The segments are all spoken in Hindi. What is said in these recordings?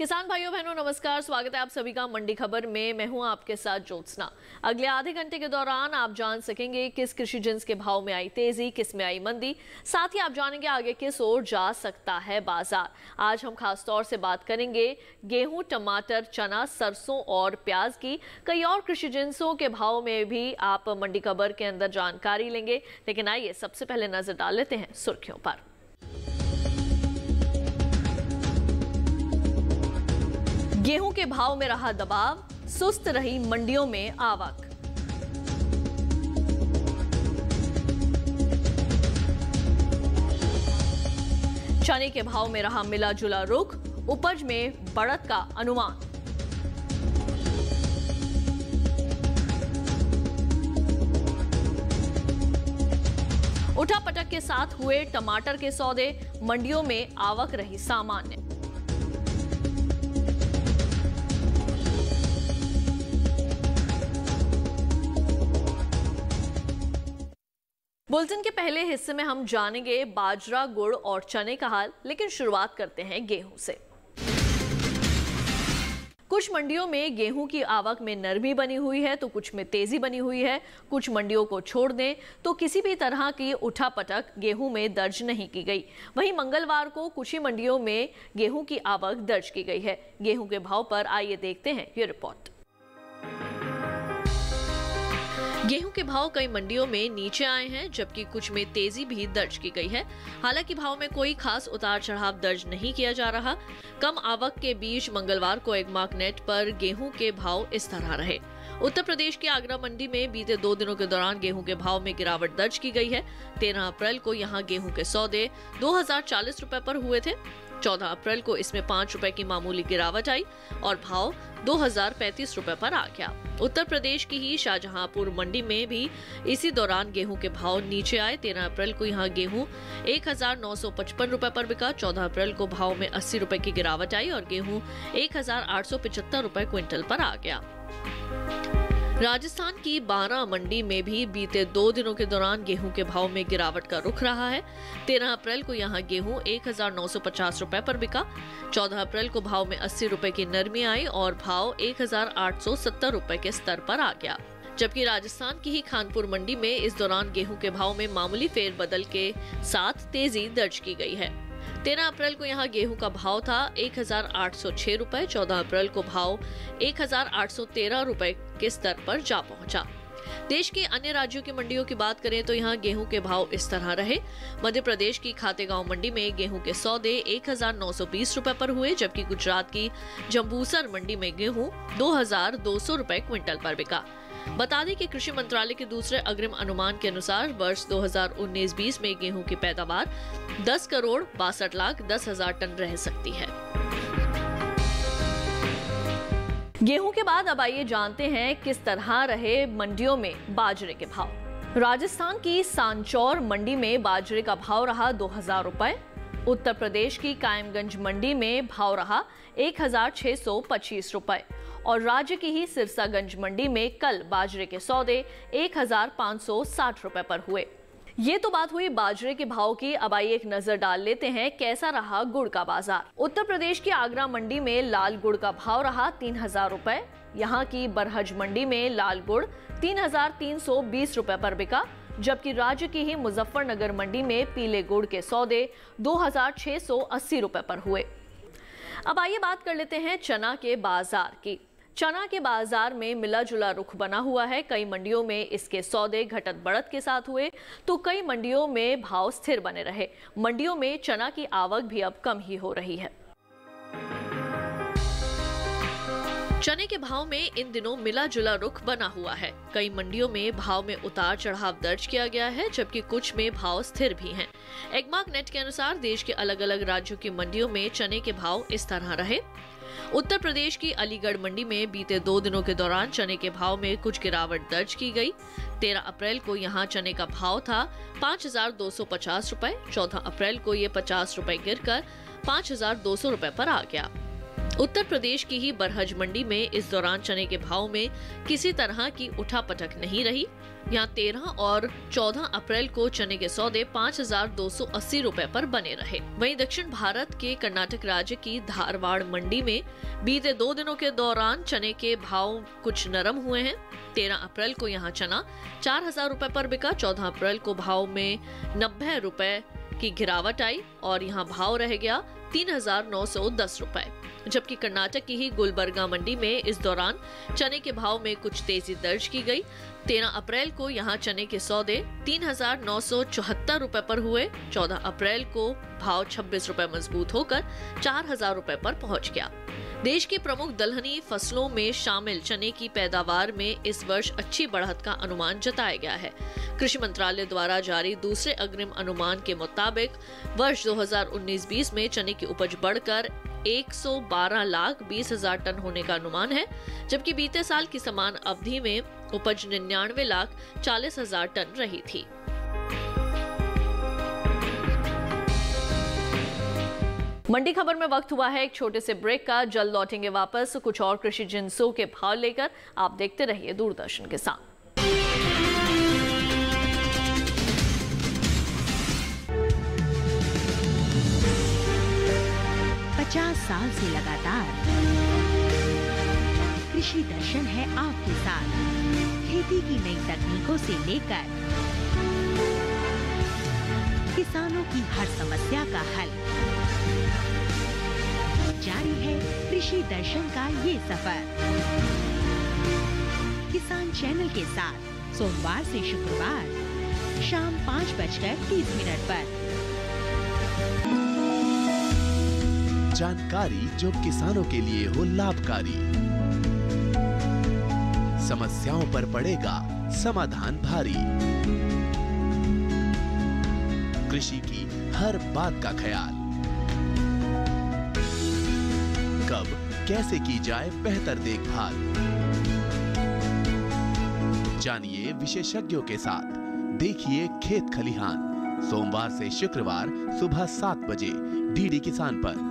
किसान भाइयों बहनों नमस्कार, स्वागत है आप सभी का मंडी खबर में। मैं हूं आपके साथ ज्योत्सना। अगले आधे घंटे के दौरान आप जान सकेंगे किस कृषि जिन्स के भाव में आई तेजी, किस में आई मंदी। साथ ही आप जानेंगे आगे किस ओर जा सकता है बाजार। आज हम खास तौर से बात करेंगे गेहूं, टमाटर, चना, सरसों और प्याज की। कई और कृषि जिन्सों के भाव में भी आप मंडी खबर के अंदर जानकारी लेंगे, लेकिन आइए सबसे पहले नजर डाल लेते हैं सुर्खियों पर। गेहूं के भाव में रहा दबाव, सुस्त रही मंडियों में आवक। चने के भाव में रहा मिला जुला रुख, उपज में बढ़त का अनुमान। उठापटक के साथ हुए टमाटर के सौदे, मंडियों में आवक रही सामान्य। बुलेटिन के पहले हिस्से में हम जानेंगे बाजरा, गुड़ और चने का हाल, लेकिन शुरुआत करते हैं गेहूं से। कुछ मंडियों में गेहूं की आवक में नरमी बनी हुई है तो कुछ में तेजी बनी हुई है। कुछ मंडियों को छोड़ दें तो किसी भी तरह की उठापटक गेहूं में दर्ज नहीं की गई। वहीं मंगलवार को कुछ ही मंडियों में गेहूं की आवक दर्ज की गई है। गेहूं के भाव पर आइए देखते हैं ये रिपोर्ट। गेहूं के भाव कई मंडियों में नीचे आए हैं, जबकि कुछ में तेजी भी दर्ज की गई है। हालांकि भाव में कोई खास उतार चढ़ाव दर्ज नहीं किया जा रहा। कम आवक के बीच मंगलवार को एग्मार्क नेट पर गेहूं के भाव इस तरह रहे। उत्तर प्रदेश की आगरा मंडी में बीते 2 दिनों के दौरान गेहूं के भाव में गिरावट दर्ज की गई है। 13 अप्रैल को यहां गेहूं के सौदे 2040 रुपए पर हुए थे। 14 अप्रैल को इसमें 5 रुपए की मामूली गिरावट आई और भाव 2035 रुपए पर आ गया। उत्तर प्रदेश की ही शाहजहांपुर मंडी में भी इसी दौरान गेहूं के भाव नीचे आए। 13 अप्रैल को यहां गेहूं 1955 रुपए पर बिका। 14 अप्रैल को भाव में 80 रुपए की गिरावट आई और गेहूं 1875 रुपए क्विंटल पर आ गया। राजस्थान की 12 मंडी में भी बीते 2 दिनों के दौरान गेहूं के भाव में गिरावट का रुख रहा है। 13 अप्रैल को यहां गेहूं 1950 रुपए पर बिका। 14 अप्रैल को भाव में 80 रुपए की नरमी आई और भाव 1870 रुपए के स्तर पर आ गया। जबकि राजस्थान की ही खानपुर मंडी में इस दौरान गेहूं के भाव में मामूली फेरबदल के साथ तेजी दर्ज की गई है। 13 अप्रैल को यहां गेहूं का भाव था 1806 रुपए। 14 अप्रैल को भाव 1813 रुपए के स्तर पर जा पहुंचा। देश के अन्य राज्यों की मंडियों की बात करें तो यहां गेहूं के भाव इस तरह रहे। मध्य प्रदेश की खातेगांव मंडी में गेहूं के सौदे 1920 रुपए पर हुए, जबकि गुजरात की जंबूसर मंडी में गेहूं 2200 रुपए क्विंटल पर बिका। बता दें कि कृषि मंत्रालय के दूसरे अग्रिम अनुमान के अनुसार वर्ष 2019-20 में गेहूं की पैदावार 10 करोड़ 62 लाख 10 हजार टन रह सकती है। गेहूं के बाद अब आइए जानते हैं किस तरह रहे मंडियों में बाजरे के भाव। राजस्थान की सांचौर मंडी में बाजरे का भाव रहा 2000 रुपए। उत्तर प्रदेश की कायमगंज मंडी में भाव रहा 1625 रुपए और राज्य की ही सिरसागंज मंडी में कल बाजरे के सौदे 1560 रुपए पर हुए। ये तो बात हुई बाजरे के भाव की। अब आइए एक नजर डाल लेते हैं कैसा रहा गुड़ का बाजार। उत्तर प्रदेश की आगरा मंडी में लाल गुड़ का भाव रहा 3000 रुपए। यहाँ की बरहज मंडी में लाल गुड़ 3320 रुपए पर बिका, जबकि राज्य की ही मुजफ्फरनगर मंडी में पीले गुड़ के सौदे 2680 रुपए पर हुए। अब आइए बात कर लेते हैं चना के बाजार की। चना के बाजार में मिला जुला रुख बना हुआ है। कई मंडियों में इसके सौदे घटत बढ़त के साथ हुए तो कई मंडियों में भाव स्थिर बने रहे। मंडियों में चना की आवक भी अब कम ही हो रही है। चने के भाव में इन दिनों मिला जुला रुख बना हुआ है। कई मंडियों में भाव में उतार चढ़ाव दर्ज किया गया है, जबकि कुछ में भाव स्थिर भी हैं। एग्मार्क नेट के अनुसार देश के अलग अलग राज्यों की मंडियों में चने के भाव इस तरह रहे। उत्तर प्रदेश की अलीगढ़ मंडी में बीते 2 दिनों के दौरान चने के भाव में कुछ गिरावट दर्ज की गई। 13 अप्रैल को यहां चने का भाव था 5250 रुपए। 14 अप्रैल को ये 50 रुपए गिरकर 5200 रुपए पर आ गया। उत्तर प्रदेश की ही बरहज मंडी में इस दौरान चने के भाव में किसी तरह की उठापटक नहीं रही। यहाँ 13 और 14 अप्रैल को चने के सौदे 5,280 रुपए पर बने रहे। वहीं दक्षिण भारत के कर्नाटक राज्य की धारवाड़ मंडी में बीते 2 दिनों के दौरान चने के भाव कुछ नरम हुए हैं। 13 अप्रैल को यहाँ चना 4,000 रुपए पर बिका। 14 अप्रैल को भाव में 90 रुपए की गिरावट आई और यहाँ भाव रह गया 3,910 रुपए। जबकि कर्नाटक की ही गुलबर्गा मंडी में इस दौरान चने के भाव में कुछ तेजी दर्ज की गई। 13 अप्रैल को यहाँ चने के सौदे 3,974 रुपए पर हुए। 14 अप्रैल को भाव 26 रुपए मजबूत होकर 4,000 रुपए पर पहुंच गया। देश की प्रमुख दलहनी फसलों में शामिल चने की पैदावार में इस वर्ष अच्छी बढ़त का अनुमान जताया गया है। कृषि मंत्रालय द्वारा जारी दूसरे अग्रिम अनुमान के मुताबिक वर्ष 2019-20 में चने की उपज बढ़कर 112,20,000 टन होने का अनुमान है, जबकि बीते साल की समान अवधि में उपज 99,40,000 टन रही थी। मंडी खबर में वक्त हुआ है एक छोटे से ब्रेक का। जल्द लौटेंगे वापस कुछ और कृषि जिंसों के भाव लेकर। आप देखते रहिए दूरदर्शन के साथ। 50 साल से लगातार कृषि दर्शन है आपके साथ। खेती की नई तकनीकों से लेकर किसानों की हर समस्या का हल, जारी है कृषि दर्शन का ये सफर। किसान चैनल के साथ सोमवार से शुक्रवार शाम 5:30 पर। जानकारी जो किसानों के लिए हो लाभकारी, समस्याओं पर पड़ेगा समाधान भारी, कृषि की हर बात का ख्याल, कब कैसे की जाए बेहतर देखभाल। जानिए विशेषज्ञों के साथ, देखिए खेत खलिहान, सोमवार से शुक्रवार सुबह 7 बजे डीडी किसान पर।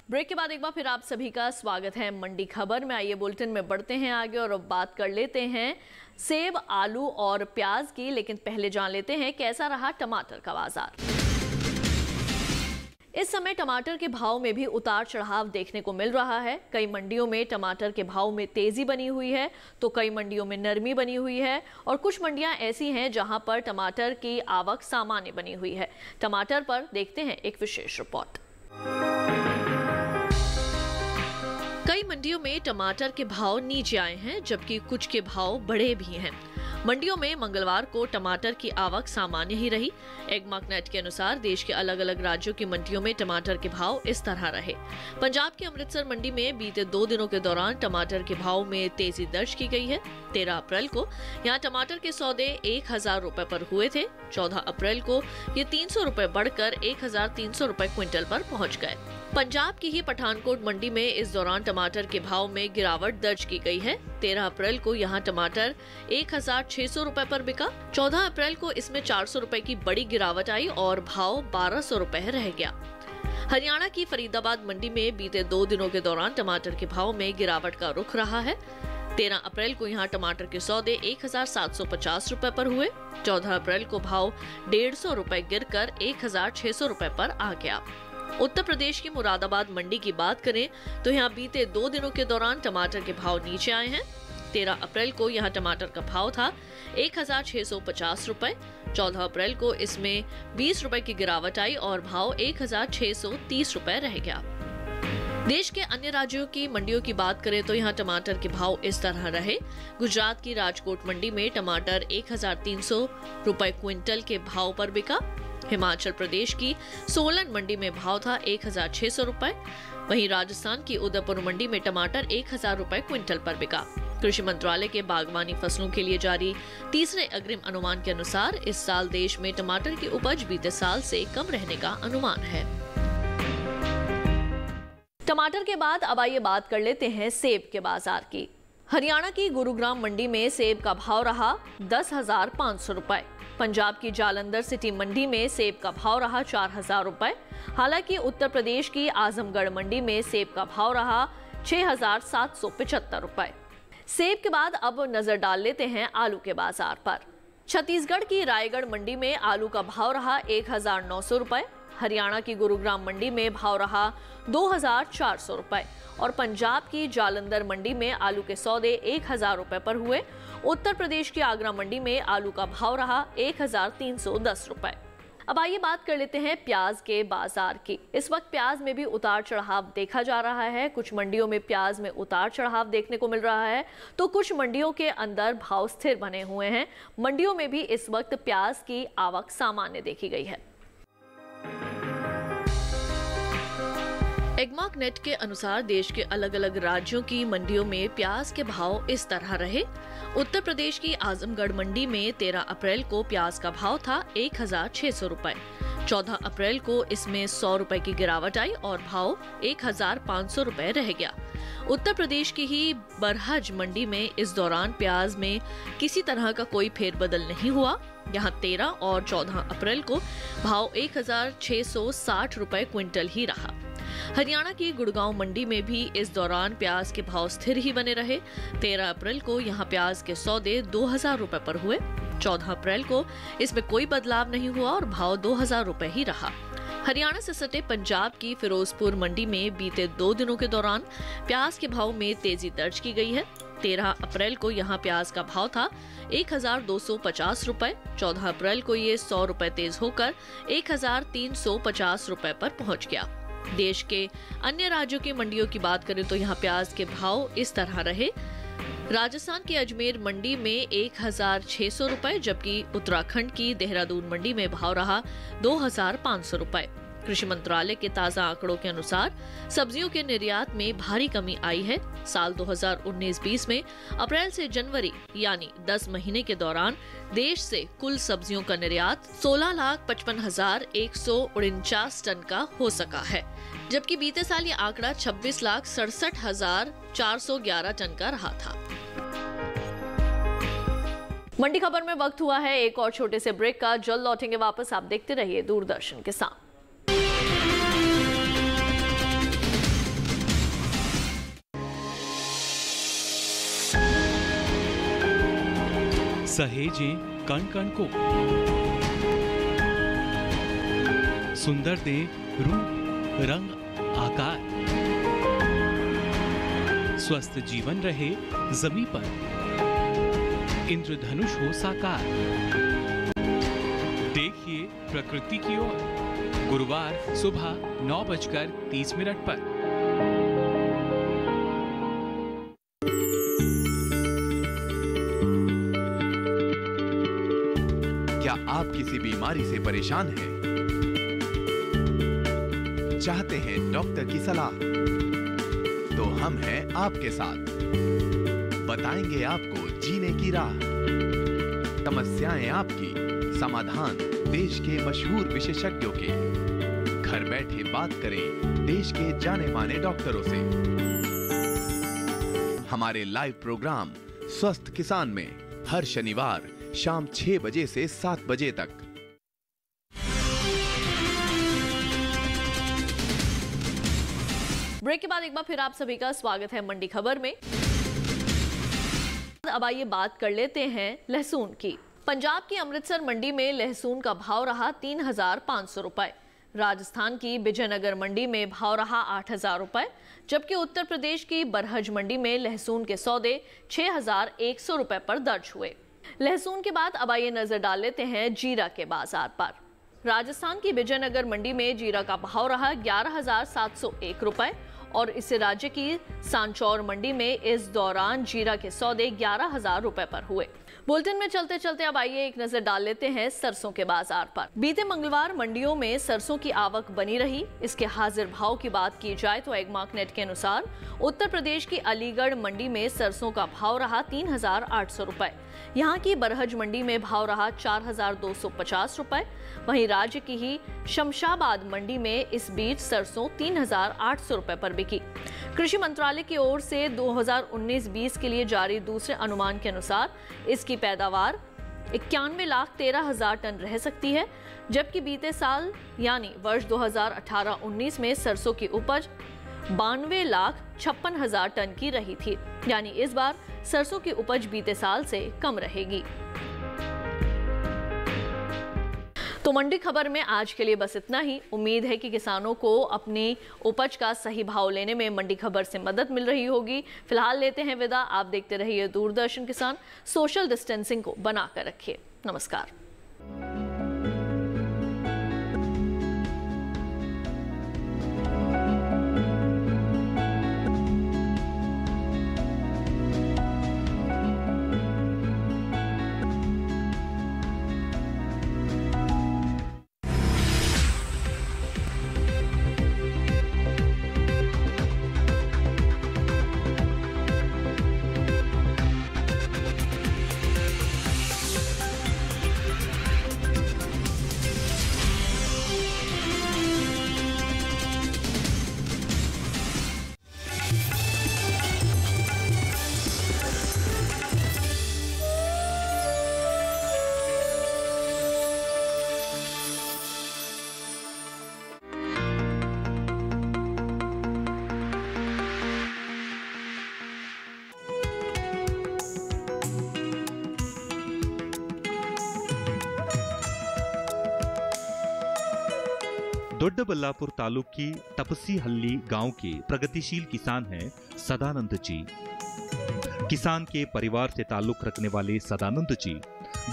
ब्रेक के बाद एक बार फिर आप सभी का स्वागत है मंडी खबर में। आइए बुलेटिन में बढ़ते हैं आगे और अब बात कर लेते हैं सेब, आलू और प्याज की। लेकिन पहले जान लेते हैं कैसा रहा टमाटर का बाजार। इस समय टमाटर के भाव में भी उतार चढ़ाव देखने को मिल रहा है। कई मंडियों में टमाटर के भाव में तेजी बनी हुई है तो कई मंडियों में नरमी बनी हुई है और कुछ मंडियां ऐसी हैं जहां पर टमाटर की आवक सामान्य बनी हुई है। टमाटर पर देखते हैं एक विशेष रिपोर्ट। कई मंडियों में टमाटर के भाव नीचे आए हैं जबकि कुछ के भाव बढ़े भी हैं। मंडियों में मंगलवार को टमाटर की आवक सामान्य ही रही। एगमार्कनेट के अनुसार देश के अलग अलग राज्यों की मंडियों में टमाटर के भाव इस तरह रहे। पंजाब के अमृतसर मंडी में बीते 2 दिनों के दौरान टमाटर के भाव में तेजी दर्ज की गई है। 13 अप्रैल को यहाँ टमाटर के सौदे 1,000 रुपए पर हुए थे। 14 अप्रैल को ये 300 रुपए बढ़कर 1,300 रुपए क्विंटल पर पहुँच गए। पंजाब की ही पठानकोट मंडी में इस दौरान टमाटर के भाव में गिरावट दर्ज की गई है। 13 अप्रैल को यहाँ टमाटर 1,600 रुपए पर बिका। 14 अप्रैल को इसमें 400 रुपए की बड़ी गिरावट आई और भाव 1,200 रुपए रह गया। हरियाणा की फरीदाबाद मंडी में बीते 2 दिनों के दौरान टमाटर के भाव में गिरावट का रुख रहा है। 13 अप्रैल को यहाँ टमाटर के सौदे 1,750 रुपए पर हुए। 14 अप्रैल को भाव 150 रुपए गिरकर 1,600 रुपए पर आ गया। उत्तर प्रदेश की मुरादाबाद मंडी की बात करें तो यहाँ बीते 2 दिनों के दौरान टमाटर के भाव नीचे आए हैं। 13 अप्रैल को यहाँ टमाटर का भाव था 1,650 रुपए। 14 अप्रैल को इसमें 20 रुपए की गिरावट आई और भाव 1,630 रुपए रह गया। देश के अन्य राज्यों की मंडियों की बात करें तो यहाँ टमाटर के भाव इस तरह रहे। गुजरात की राजकोट मंडी में टमाटर 1,300 रुपए क्विंटल के भाव पर बिका। हिमाचल प्रदेश की सोलन मंडी में भाव था 1,600 रुपए। वहीं राजस्थान की उदयपुर मंडी में टमाटर 1,000 रुपए क्विंटल पर बिका। कृषि मंत्रालय के बागवानी फसलों के लिए जारी तीसरे अग्रिम अनुमान के अनुसार इस साल देश में टमाटर की उपज बीते साल से कम रहने का अनुमान है। टमाटर के बाद अब आइए बात कर लेते हैं सेब के बाजार की। हरियाणा की गुरुग्राम मंडी में सेब का भाव रहा 10,500 रुपए। पंजाब की जालंधर सिटी मंडी में सेब का भाव रहा 4000 रुपए। हालांकि उत्तर प्रदेश की आजमगढ़ मंडी में सेब का भाव रहा 6775 रुपए। सेब के बाद अब नजर डाल लेते हैं आलू के बाजार पर। छत्तीसगढ़ की रायगढ़ मंडी में आलू का भाव रहा 1900 रुपए। हरियाणा की गुरुग्राम मंडी में भाव रहा 2400 रुपए और पंजाब की जालंधर मंडी में आलू के सौदे 1000 रुपए पर हुए। उत्तर प्रदेश की आगरा मंडी में आलू का भाव रहा 1310 रुपए। अब आइए बात कर लेते हैं प्याज के बाजार की। इस वक्त प्याज में भी उतार चढ़ाव देखा जा रहा है। कुछ मंडियों में प्याज में उतार चढ़ाव देखने को मिल रहा है तो कुछ मंडियों के अंदर भाव स्थिर बने हुए हैं। मंडियों में भी इस वक्त प्याज की आवक सामान्य देखी गई है। एगमार्क नेट के अनुसार देश के अलग अलग राज्यों की मंडियों में प्याज के भाव इस तरह रहे। उत्तर प्रदेश की आजमगढ़ मंडी में 13 अप्रैल को प्याज का भाव था 1600 रुपए। 14 अप्रैल को इसमें 100 रुपए की गिरावट आई और भाव 1500 रुपए रह गया। उत्तर प्रदेश की ही बरहज मंडी में इस दौरान प्याज में किसी तरह का कोई फेरबदल नहीं हुआ। यहाँ 13 और 14 अप्रैल को भाव 1660 रुपए क्विंटल ही रहा। हरियाणा की गुड़गांव मंडी में भी इस दौरान प्याज के भाव स्थिर ही बने रहे। 13 अप्रैल को यहाँ प्याज के सौदे 2000 रुपए पर हुए। 14 अप्रैल को इसमें कोई बदलाव नहीं हुआ और भाव 2000 रुपए ही रहा। हरियाणा से सटे पंजाब की फिरोजपुर मंडी में बीते 2 दिनों के दौरान प्याज के भाव में तेजी दर्ज की गई है। 13 अप्रैल को यहाँ प्याज का भाव था 1250 रुपए। 14 अप्रैल को ये 100 रुपए तेज होकर 1350 रुपए पर पहुंच गया। देश के अन्य राज्यों की मंडियों की बात करें तो यहाँ प्याज के भाव इस तरह रहे। राजस्थान की अजमेर मंडी में 1600 रुपए, जबकि उत्तराखंड की देहरादून मंडी में भाव रहा 2500 रुपए। कृषि मंत्रालय के ताजा आंकड़ों के अनुसार सब्जियों के निर्यात में भारी कमी आई है। साल 2019-20 में अप्रैल से जनवरी यानी 10 महीने के दौरान देश से कुल सब्जियों का निर्यात 16,55,149 टन का हो सका है, जबकि बीते साल ये आंकड़ा 26,67,411 टन का रहा था। मंडी खबर में वक्त हुआ है एक और छोटे से ब्रेक का। जल्द लौटेंगे वापस। आप देखते रहिए दूरदर्शन के साथ। सहेजें कण कण को, सुंदर दे रूप रंग आकार, स्वस्थ जीवन रहे जमीन पर, इंद्रधनुष हो साकार। देखिए प्रकृति की ओर, गुरुवार सुबह 9:30 पर। क्या आप किसी बीमारी से परेशान हैं? चाहते हैं डॉक्टर की सलाह? तो हम हैं आपके साथ। बताएंगे आपको जीने की राह। समस्याएं आपकी, समाधान देश के मशहूर विशेषज्ञों के। घर बैठे बात करें देश के जाने माने डॉक्टरों से। हमारे लाइव प्रोग्राम स्वस्थ किसान में हर शनिवार शाम 6 बजे से 7 बजे तक। ब्रेक के बाद एक बार फिर आप सभी का स्वागत है मंडी खबर में। अब आइए बात कर लेते हैं लहसुन की। पंजाब की अमृतसर मंडी में लहसुन का भाव रहा 3500 रुपए। राजस्थान की विजयनगर मंडी में भाव रहा 8000 रुपए, जबकि उत्तर प्रदेश की बरहज मंडी में लहसुन के सौदे 6100 रुपए पर दर्ज हुए। लहसुन के बाद अब आइए नजर डाल लेते हैं जीरा के बाजार पर। राजस्थान की विजयनगर मंडी में जीरा का भाव रहा 11,701 रुपए और इस राज्य की सांचौर मंडी में इस दौरान जीरा के सौदे 11,000 रुपए पर हुए। बुलेटिन में चलते चलते अब आइए एक नजर डाल लेते हैं सरसों के बाजार पर। बीते मंगलवार मंडियों में सरसों की आवक बनी रही। इसके हाजिर भाव की बात की जाए तो एगमार्क नेट के अनुसार उत्तर प्रदेश की अलीगढ़ मंडी में सरसों का भाव रहा 3,800 रुपए। यहाँ की बरहज मंडी में भाव रहा 4,250 रुपए। वहीं राज्य की ही शमशाबाद मंडी में इस बीच सरसों 3,800 रुपए पर बिकी। कृषि मंत्रालय की ओर से 2019-20 के लिए जारी दूसरे अनुमान के अनुसार इसकी पैदावार 91,13,000 टन रह सकती है, जबकि बीते साल यानी वर्ष 2018-19 में सरसों की उपज 92,56,000 टन की रही थी। यानी इस बार सरसों की उपज बीते साल से कम रहेगी। तो मंडी खबर में आज के लिए बस इतना ही। उम्मीद है कि किसानों को अपनी उपज का सही भाव लेने में मंडी खबर से मदद मिल रही होगी। फिलहाल लेते हैं विदा। आप देखते रहिए दूरदर्शन किसान। सोशल डिस्टेंसिंग को बनाकर रखिए। नमस्कार। दोड्डबल्लापुर तालुक की तपसीहल्ली गांव के प्रगतिशील किसान हैं सदानंद जी। किसान के परिवार से ताल्लुक रखने वाले सदानंद जी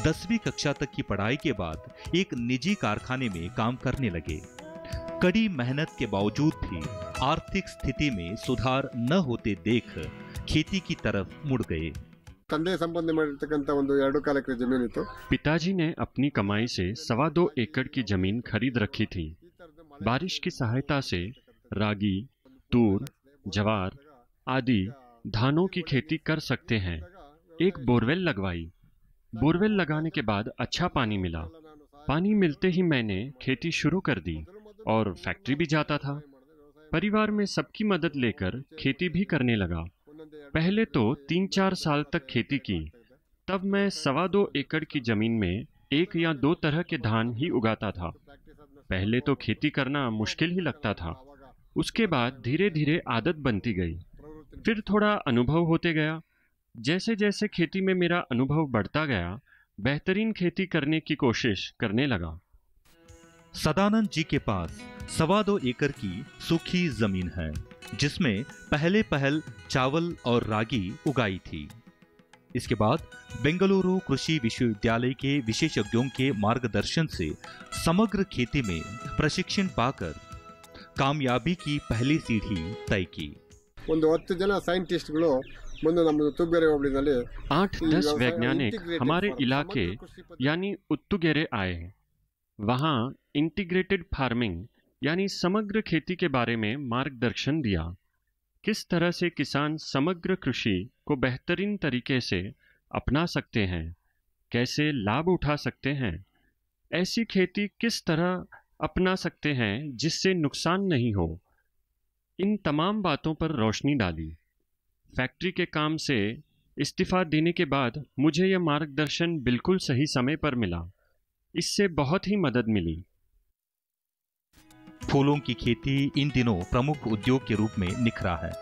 10वीं कक्षा तक की पढ़ाई के बाद एक निजी कारखाने में काम करने लगे। कड़ी मेहनत के बावजूद भी आर्थिक स्थिति में सुधार न होते देख खेती की तरफ मुड़ गए। ತಂದೆ ಸಂಪಾದನೆ ಮಾಡಿರ್ತಕ್ಕಂತ ಒಂದು 2 ಕಾಲ ಎಕರೆ ಜಮೀನು ಇತ್ತು। पिताजी ने अपनी कमाई से 2.25 एकड़ की जमीन खरीद रखी थी। बारिश की सहायता से रागी, तूर, जवार आदि धानों की खेती कर सकते हैं। एक बोरवेल लगवाई। बोरवेल लगाने के बाद अच्छा पानी मिला। पानी मिलते ही मैंने खेती शुरू कर दी और फैक्ट्री भी जाता था। परिवार में सबकी मदद लेकर खेती भी करने लगा। पहले तो 3-4 साल तक खेती की। तब मैं 2.25 एकड़ की जमीन में 1 या 2 तरह के धान ही उगाता था। पहले तो खेती करना मुश्किल ही लगता था। उसके बाद धीरे धीरे आदत बनती गई। फिर थोड़ा अनुभव होते गया। जैसे जैसे खेती में मेरा अनुभव बढ़ता गया, बेहतरीन खेती करने की कोशिश करने लगा। सदानंद जी के पास 2.25 एकड़ की सूखी जमीन है, जिसमें पहल चावल और रागी उगाई थी। इसके बाद बेंगलुरु कृषि विश्वविद्यालय के विशेषज्ञों के मार्गदर्शन से समग्र खेती में प्रशिक्षण पाकर कामयाबी की पहली सीढ़ी तय की। 10 जन साइंटिस्टಗಳು ಮುಂದೆ ನಮ್ಮ ತುಗ್ಗೆರೆ ಹೋಬಳಿನಲ್ಲಿ 8-10 वैज्ञानिक हमारे इलाके यानी उत्तुगेरे आए। वहाँ इंटीग्रेटेड फार्मिंग यानी समग्र खेती के बारे में मार्गदर्शन दिया। किस तरह से किसान समग्र कृषि को बेहतरीन तरीके से अपना सकते हैं, कैसे लाभ उठा सकते हैं, ऐसी खेती किस तरह अपना सकते हैं जिससे नुकसान नहीं हो। इन तमाम बातों पर रोशनी डाली। फैक्ट्री के काम से इस्तीफा देने के बाद मुझे यह मार्गदर्शन बिल्कुल सही समय पर मिला। इससे बहुत ही मदद मिली। फूलों की खेती इन दिनों प्रमुख उद्योग के रूप में निखरा है।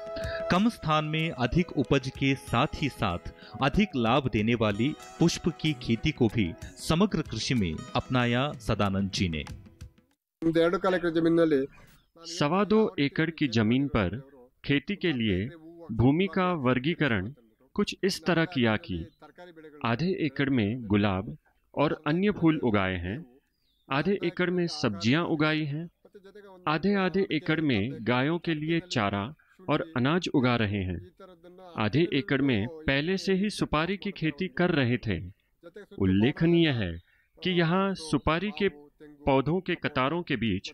कम स्थान में अधिक उपज के साथ ही साथ अधिक लाभ देने वाली पुष्प की खेती को भी समग्र कृषि में अपनाया सदानंद जी ने। 2 ಕಾಲ ಎಕರೆ ಜಮೀನಿನಲ್ಲಿ 2.25 एकड़ की जमीन पर खेती के लिए भूमि का वर्गीकरण कुछ इस तरह किया कि आधे एकड़ में गुलाब और अन्य फूल उगाए हैं, आधे एकड़ में सब्जियां उगाई हैं, आधे एकड़ में गायों के लिए चारा और अनाज उगा रहे हैं, आधे एकड़ में पहले से ही सुपारी की खेती कर रहे थे। उल्लेखनीय है कि यहाँ सुपारी के पौधों के कतारों के बीच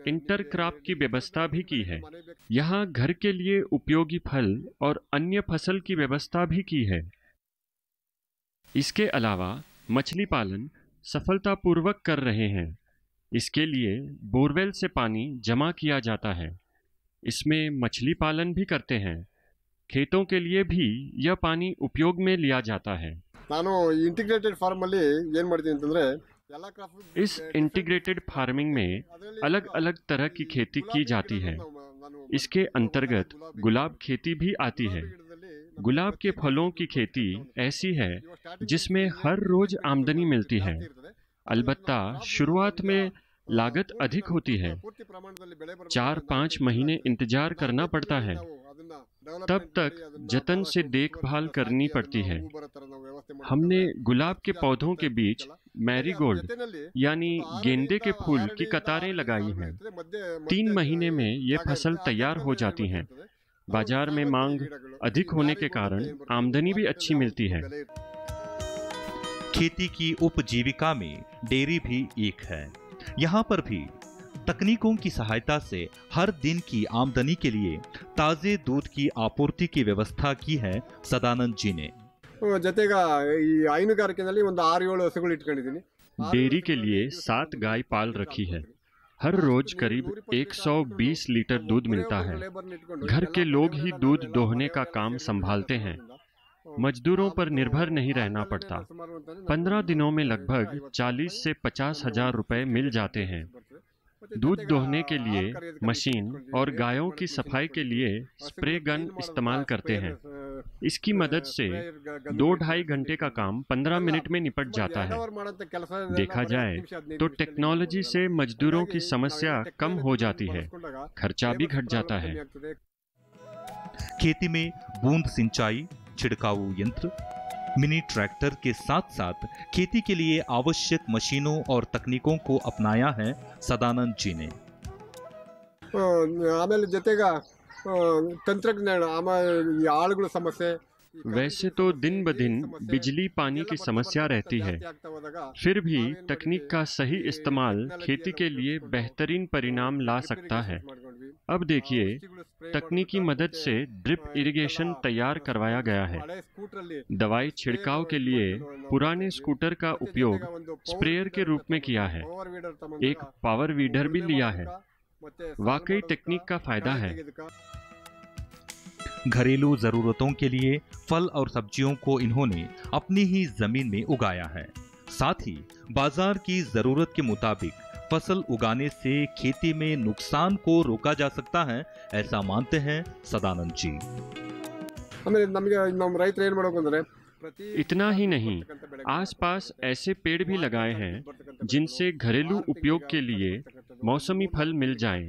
इंटरक्रॉप की व्यवस्था भी की है। यहाँ घर के लिए उपयोगी फल और अन्य फसल की व्यवस्था भी की है। इसके अलावा मछली पालन सफलतापूर्वक कर रहे हैं। इसके लिए बोरवेल से पानी जमा किया जाता है। इसमें मछली पालन भी करते हैं। खेतों के लिए भी यह पानी उपयोग में लिया जाता है। ನಾನು ಇಂಟಿಗ್ರೇಟೆಡ್ ಫಾರ್ಮ್ ಅಲ್ಲಿ ಏನ್ ಮಾಡ್ತೀನಿ ಅಂತಂದ್ರೆ ಎಲ್ಲ ಕ್ರಾಪ್ इस इंटीग्रेटेड फार्मिंग में अलग अलग तरह की खेती की जाती है। इसके अंतर्गत गुलाब खेती भी आती है। गुलाब के फलों की खेती ऐसी है जिसमें हर रोज आमदनी मिलती है। अलबत्ता शुरुआत में लागत अधिक होती है। 4-5 महीने इंतजार करना पड़ता है। तब तक जतन से देखभाल करनी पड़ती है। हमने गुलाब के पौधों के बीच मैरीगोल्ड यानी गेंदे के फूल की कतारें लगाई हैं। 3 महीने में ये फसल तैयार हो जाती हैं। बाजार में मांग अधिक होने के कारण आमदनी भी अच्छी मिलती है। खेती की उपजीविका में डेयरी भी एक है। यहाँ पर भी तकनीकों की सहायता से हर दिन की आमदनी के लिए ताजे दूध की आपूर्ति की व्यवस्था की है सदानंद जी ने। ಜೊತೆಗ ಈ ಹೈನುಗಾರಿಕೆಯಲ್ಲಿ ಒಂದು 6-7 ಹಸುಗಳು ಇಟ್ಕೊಂಡಿದ್ದೀನಿ। डेयरी के लिए 7 गाय पाल रखी है। हर रोज करीब 120 लीटर दूध मिलता है। घर के लोग ही दूध दोहने का काम संभालते हैं। मजदूरों पर निर्भर नहीं रहना पड़ता। 15 दिनों में लगभग 40 से 50 हजार रुपए मिल जाते हैं। दूध दोहने के लिए मशीन और गायों की सफाई के लिए स्प्रे गन इस्तेमाल करते हैं। इसकी मदद से 2-2.5 घंटे का काम 15 मिनट में निपट जाता है। देखा जाए तो टेक्नोलॉजी से मजदूरों की समस्या कम हो जाती है, खर्चा भी घट जाता है। खेती में बूंद सिंचाई, छिड़काऊ यंत्र, मिनी ट्रैक्टर के साथ साथ खेती के लिए आवश्यक मशीनों और तकनीकों को अपनाया है सदानंद जी ने। ಆಮೇಲೆ ಜೊತೆಗ ತಂತ್ರಜ್ಞಾನ ಆಮೇಲೆ ಈ ಆಳುಗಳ ಸಮಸ್ಯೆ वैसे तो दिन ब दिन बिजली पानी की समस्या रहती है, फिर भी तकनीक का सही इस्तेमाल खेती के लिए बेहतरीन परिणाम ला सकता है। अब देखिए, तकनीकी मदद से ड्रिप इरिगेशन तैयार करवाया गया है। दवाई छिड़काव के लिए पुराने स्कूटर का उपयोग स्प्रेयर के रूप में किया है। एक पावर वीडर भी लिया है। वाकई तकनीक का फायदा है। घरेलू जरूरतों के लिए फल और सब्जियों को इन्होंने अपनी ही जमीन में उगाया है। साथ ही बाजार की जरूरत के मुताबिक फसल उगाने से खेती में नुकसान को रोका जा सकता है, ऐसा मानते हैं सदानंद जी। इतना ही नहीं, आसपास ऐसे पेड़ भी लगाए हैं जिनसे घरेलू उपयोग के लिए मौसमी फल मिल जाए।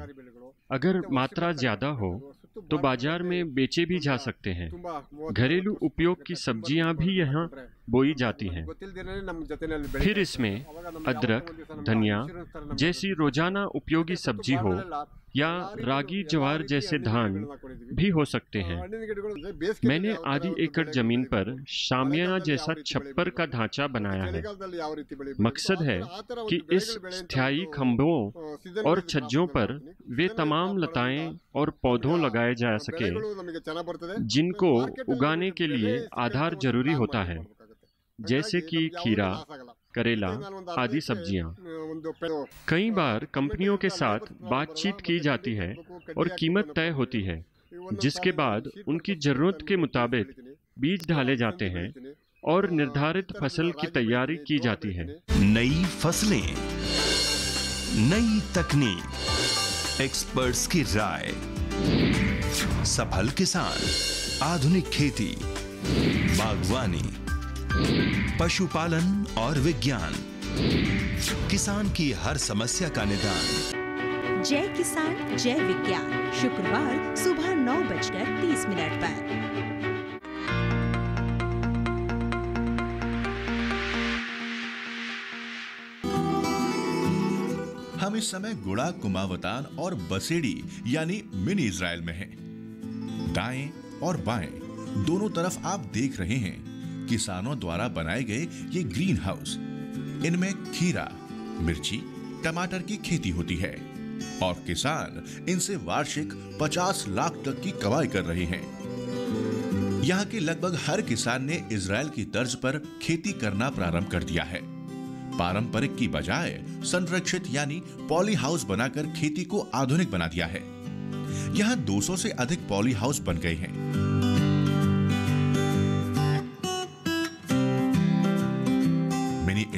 अगर मात्रा ज्यादा हो तो बाजार में बेचे भी जा सकते हैं। घरेलू उपयोग की सब्जियां भी यहाँ बोई जाती हैं। फिर इसमें अदरक, धनिया जैसी रोजाना उपयोगी सब्जी हो या रागी ज्वार जैसे धान भी हो सकते हैं। मैंने आधी एकड़ जमीन पर शामियाना जैसा छप्पर का ढांचा बनाया है। मकसद है कि इस स्थायी खंभों और छज्जों पर वे तमाम लताएं और पौधों लगाए जा सके जिनको उगाने के लिए आधार जरूरी होता है, जैसे कि खीरा, करेला आदि सब्जियां। कई बार कंपनियों के साथ बातचीत की जाती है और कीमत तय होती है, जिसके बाद उनकी जरूरत के मुताबिक बीज डाले जाते हैं और निर्धारित फसल की तैयारी की जाती है। नई फसलें, नई तकनीक, एक्सपर्ट्स की राय, सफल किसान, आधुनिक खेती, बागवानी, पशुपालन और विज्ञान, किसान की हर समस्या का निदान। जय किसान जय विज्ञान, शुक्रवार सुबह 9:30 पर। हम इस समय गुड़ा, कुमावतान और बसेड़ी यानी मिनी इजराइल में हैं। दाएं और बाएं दोनों तरफ आप देख रहे हैं किसानों द्वारा बनाए गए ये ग्रीन हाउस। इनमें खीरा, मिर्ची, टमाटर की खेती होती है और किसान इनसे वार्षिक 50 लाख तक की कमाई कर रहे हैं। यहाँ के लगभग हर किसान ने इजराइल की तर्ज पर खेती करना प्रारंभ कर दिया है। पारंपरिक की बजाय संरक्षित यानी पॉली हाउस बनाकर खेती को आधुनिक बना दिया है। यहाँ 200 से अधिक पॉली हाउस बन गए हैं।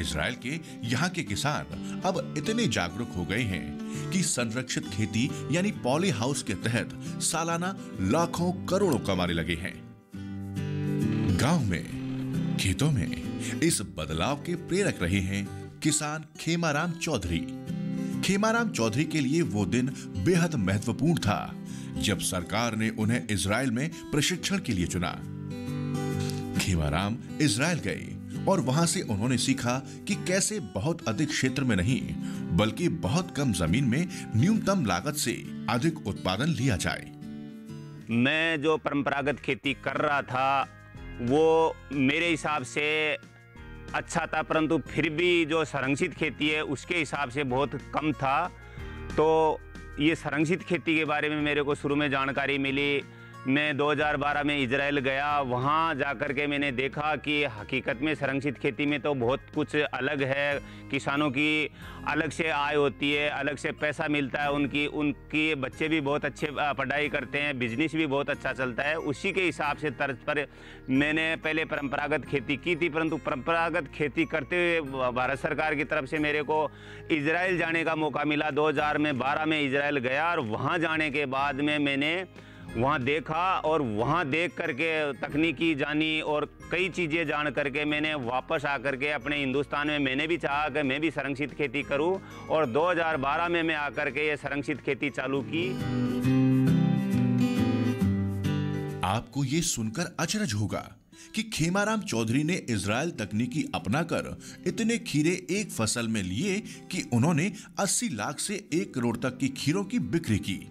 इजराइल के यहाँ के किसान अब इतने जागरूक हो गए हैं कि संरक्षित खेती यानी पॉली हाउस के तहत सालाना लाखों करोड़ों कमाने लगे हैं। गांव में, खेतों में इस बदलाव के प्रेरक रहे हैं किसान खेमाराम चौधरी। खेमाराम चौधरी के लिए वो दिन बेहद महत्वपूर्ण था जब सरकार ने उन्हें इजराइल में प्रशिक्षण के लिए चुना। खेमाराम इजराइल गए और वहां से उन्होंने सीखा कि कैसे बहुत अधिक क्षेत्र में नहीं बल्कि बहुत कम जमीन में न्यूनतम लागत से अधिक उत्पादन लिया जाए। मैं जो परंपरागत खेती कर रहा था वो मेरे हिसाब से अच्छा था, परंतु फिर भी जो संरक्षित खेती है उसके हिसाब से बहुत कम था। तो ये संरक्षित खेती के बारे में मेरे को शुरू में जानकारी मिली। मैं 2012 में इजराइल गया, वहाँ जाकर के मैंने देखा कि हकीकत में संरक्षित खेती में तो बहुत कुछ अलग है। किसानों की अलग से आय होती है, अलग से पैसा मिलता है, उनकी बच्चे भी बहुत अच्छे पढ़ाई करते हैं, बिजनेस भी बहुत अच्छा चलता है। उसी के हिसाब से तर्ज पर मैंने पहले परंपरागत खेती की थी, परंतु परंपरागत खेती करते हुए भारत सरकार की तरफ से मेरे को इजराइल जाने का मौका मिला। 2012 में इजराइल गया और वहाँ जाने के बाद में मैंने वहाँ देखा और वहाँ देख करके तकनीकी जानी और कई चीज़ें जान करके मैंने वापस आकर के अपने हिंदुस्तान में मैंने भी चाहा कि मैं भी संरक्षित खेती करूं और 2012 में मैं आकर के ये संरक्षित खेती चालू की। आपको ये सुनकर अचरज होगा कि खेमाराम चौधरी ने इजराइल तकनीकी अपनाकर इतने खीरे एक फसल में लिए कि उन्होंने 80 लाख से 1 करोड़ तक की खीरों की बिक्री की।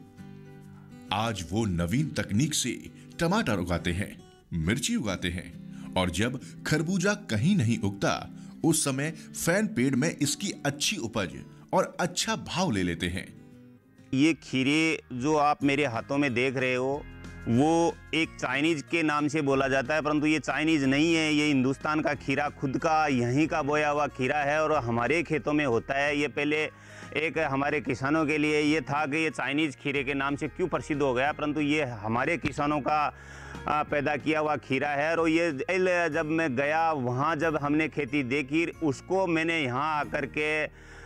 आज वो नवीन तकनीक से टमाटर उगाते हैं, मिर्ची उगाते हैं और जब खरबूजा कहीं नहीं उगता उस समय फैन पेड़ में इसकी अच्छी उपज और अच्छा भाव ले लेते हैं। ये खीरे जो आप मेरे हाथों में देख रहे हो वो एक चाइनीज के नाम से बोला जाता है, परंतु ये चाइनीज नहीं है। ये हिंदुस्तान का खीरा, खुद का यहीं का बोया हुआ खीरा है और हमारे खेतों में होता है। ये पहले एक हमारे किसानों के लिए ये था कि ये चाइनीज़ खीरे के नाम से क्यों प्रसिद्ध हो गया, परंतु ये हमारे किसानों का पैदा किया हुआ खीरा है। और ये जब मैं गया वहाँ जब हमने खेती देखी उसको मैंने यहाँ आकर के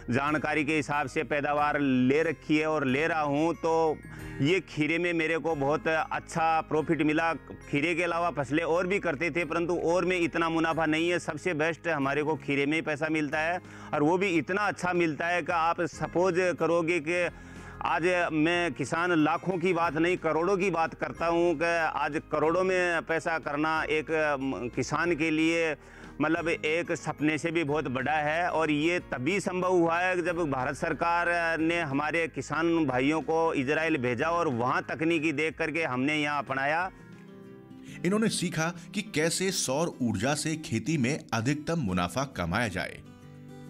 जानकारी के हिसाब से पैदावार ले रखी है और ले रहा हूँ, तो ये खीरे में मेरे को बहुत अच्छा प्रॉफिट मिला। खीरे के अलावा फसलें और भी करते थे परंतु और में इतना मुनाफा नहीं है। सबसे बेस्ट हमारे को खीरे में ही पैसा मिलता है और वो भी इतना अच्छा मिलता है कि आप सपोज करोगे कि आज मैं किसान लाखों की बात नहीं करोड़ों की बात करता हूँ कि आज करोड़ों में पैसा करना एक किसान के लिए मतलब एक सपने से भी बहुत बड़ा है। और ये तभी संभव हुआ है जब भारत सरकार ने हमारे किसान भाइयों को इजराइल भेजा और वहाँ तकनीकी देख करके हमने यहाँ अपनाया। इन्होंने सीखा कि कैसे सौर ऊर्जा से खेती में अधिकतम मुनाफा कमाया जाए।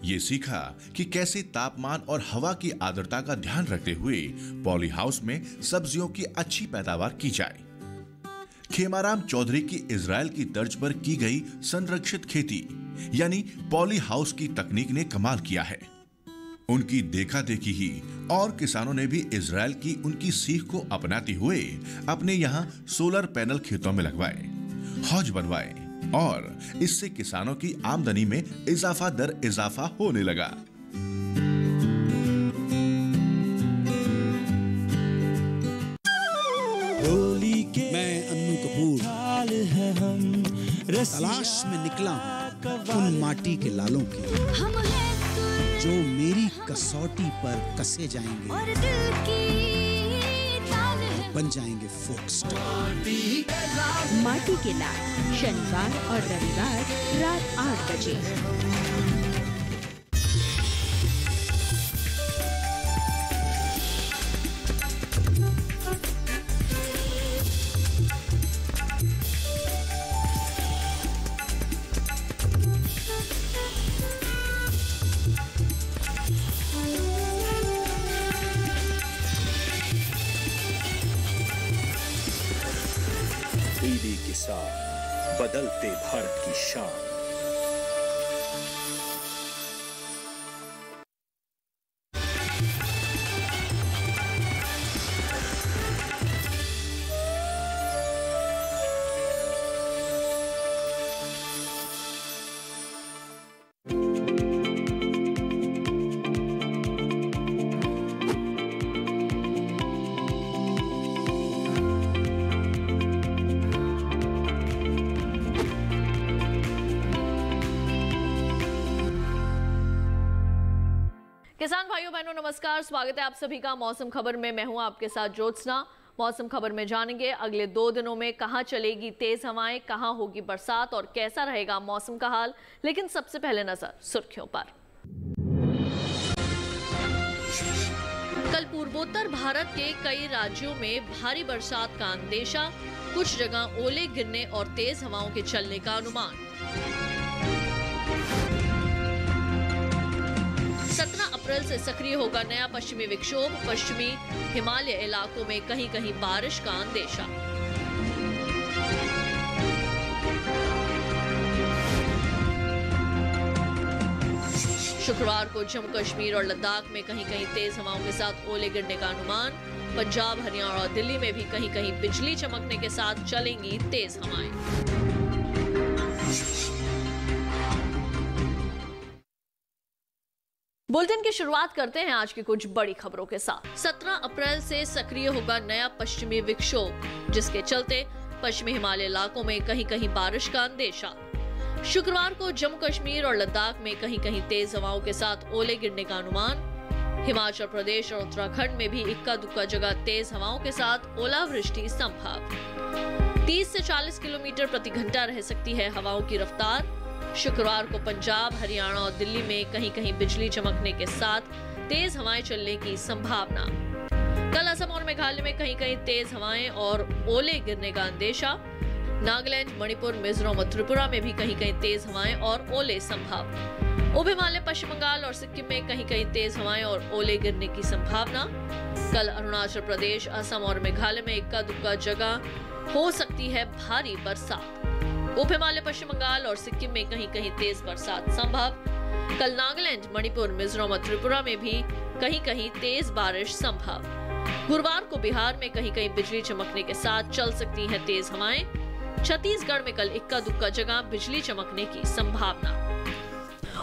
ये सीखा कि कैसे तापमान और हवा की आर्द्रता का ध्यान रखते हुए पॉली हाउस में सब्जियों की अच्छी पैदावार की जाए। खेमाराम चौधरी की इजराइल की तर्ज पर की गई संरक्षित खेती यानी पॉली हाउस की तकनीक ने कमाल किया है। उनकी देखा देखी ही और किसानों ने भी इजराइल की उनकी सीख को अपनाते हुए अपने यहाँ सोलर पैनल खेतों में लगवाए, हौज बनवाए और इससे किसानों की आमदनी में इजाफा होने लगा। तलाश में निकला हूँ उन माटी के लालों की जो मेरी कसौटी पर कसे जाएंगे और बन जाएंगे फोक स्टार। माटी के लाल शनिवार और रविवार रात 8 बजे। के साथ बदलते भारत की शान। किसान भाइयों बहनों नमस्कार, स्वागत है आप सभी का मौसम खबर में। मैं हूं आपके साथ ज्योत्सना। मौसम खबर में जानेंगे अगले 2 दिनों में कहां चलेगी तेज हवाएं, कहां होगी बरसात और कैसा रहेगा मौसम का हाल। लेकिन सबसे पहले नजर सुर्खियों पर। कल पूर्वोत्तर भारत के कई राज्यों में भारी बरसात का अंदेशा, कुछ जगह ओले गिरने और तेज हवाओं के चलने का अनुमान। 17 अप्रैल से सक्रिय होगा नया पश्चिमी विक्षोभ, पश्चिमी हिमालय इलाकों में कहीं कहीं बारिश का अंदेशा। शुक्रवार को जम्मू कश्मीर और लद्दाख में कहीं कहीं तेज हवाओं के साथ ओले गिरने का अनुमान। पंजाब, हरियाणा और दिल्ली में भी कहीं कहीं बिजली चमकने के साथ चलेंगी तेज हवाएं। बुलेटिन की शुरुआत करते हैं आज की कुछ बड़ी खबरों के साथ। 17 अप्रैल से सक्रिय होगा नया पश्चिमी विक्षोभ, जिसके चलते पश्चिमी हिमालय इलाकों में कहीं कहीं बारिश का अंदेशा। शुक्रवार को जम्मू कश्मीर और लद्दाख में कहीं कहीं तेज हवाओं के साथ ओले गिरने का अनुमान। हिमाचल प्रदेश और उत्तराखंड में भी इक्का दुक्का जगह तेज हवाओं के साथ ओलावृष्टि संभव। 30 से 40 किलोमीटर प्रति घंटा रह सकती है हवाओं की रफ्तार। शुक्रवार को पंजाब, हरियाणा और दिल्ली में कहीं कहीं बिजली चमकने के साथ तेज हवाएं चलने की संभावना। कल असम और मेघालय में कहीं कहीं तेज हवाएं और ओले गिरने का अंदेशा। नागालैंड, मणिपुर, मिजोरम और त्रिपुरा में भी कहीं कहीं तेज हवाएं और ओले संभव। उप हिमालय, पश्चिम बंगाल और सिक्किम में कहीं कहीं तेज हवाएं और ओले गिरने की संभावना। कल अरुणाचल प्रदेश, असम और मेघालय में इक्का दुक्का जगह हो सकती है भारी बरसात। उप हिमालय, पश्चिम बंगाल और सिक्किम में कहीं कहीं तेज बरसात संभव। कल नागालैंड, मणिपुर, मिजोरम और त्रिपुरा में भी कहीं कहीं तेज बारिश संभव। गुरुवार को बिहार में कहीं कहीं बिजली चमकने के साथ चल सकती है तेज हवाएं। छत्तीसगढ़ में कल इक्का दुक्का जगह बिजली चमकने की संभावना।